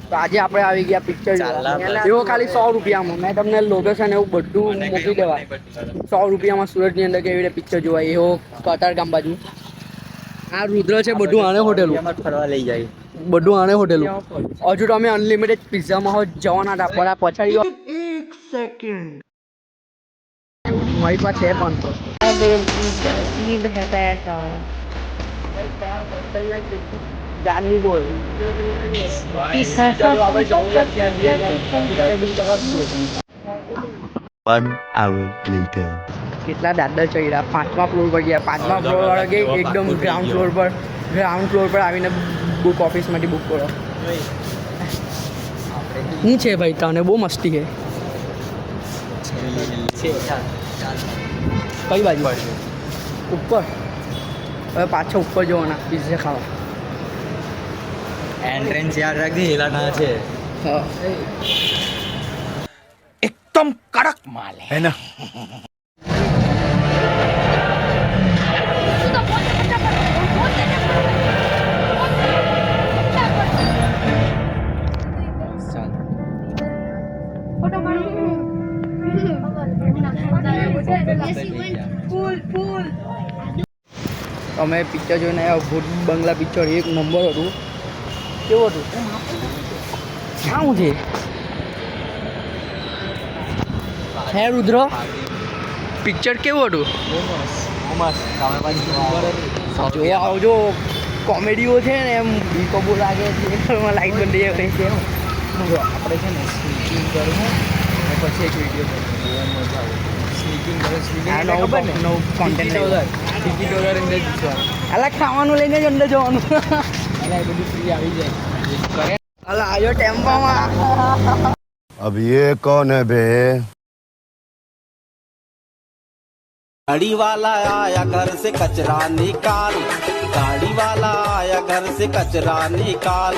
તો આજે આપણે આવી ગયા પિક્ચર જોવા. એવો ખાલી 100 રૂપિયામાં મેં તમને લોકેશન એવું બધું મૂકી દેવા. 100 રૂપિયામાં સુરતની અંદર કેવી રીતે પિક્ચર જોવાય એવો કતારગામ બાજુ. આ રુદ્ર છે બધું આણે હોટેલ ફરવા લઈ જાય. બધું આણે હોટેલ. હજુ તો અમે અનલિમિટેડ પિઝામાં હો જવાના હતા પણ આ પછાડી 1 સેકન્ડ મારી પાસે છે પણ તો જાની બોલ One hour later. કેટલા દાદર ચડ્યા 5મા ફ્લોર પર ગયા 5મા ફ્લોર વાળા કે એકદમ ગ્રાઉન્ડ ફ્લોર પર આવીને બુક ઓફિસમાંથી બુક કરો શું છે ભાઈ તને બહુ મસ્તી છે કઈ બાજુ ઉપર હવે પાછો ઉપર જવાના પિઝા ખાવા એન્ટ્રન્સ યાદ રાખજે હેલાના છે. હા એકદમ કડક માલ હે ના. અમે પિક્ચર જોઈને આવ્યા ભૂત બંગલા પિક્ચર 1 નંબર હતું. કેવું હતું શું છે હે રુદ્ર પિક્ચર કેવું હતું જોવા આવજો. કોમેડીઓ છે ને એમ બીકો બહુ લાગે થિયેટરમાં લાઈટ બંધ થઈ જાય છે. આપણે છે ને સ્નીકિંગ કરવું અને પછી એક વિડીયો મજા આવે. સ્નીકિંગ કરે સ્નીકિંગ ખબર ને નવું કોન્ટેન્ટ ટિકિટ વગર અંદર જવાનું. અલા ખાવાનું લઈને જ અંદર જવાનું એટલે એ બધું ફ્રી આવી જાય કરે. અલા આવ્યો ટેમ્પામાં. अब ये कौन है बे? गाड़ी वाला आया घर से कचरा निकाल, गाड़ी वाला आया घर से कचरा निकाल.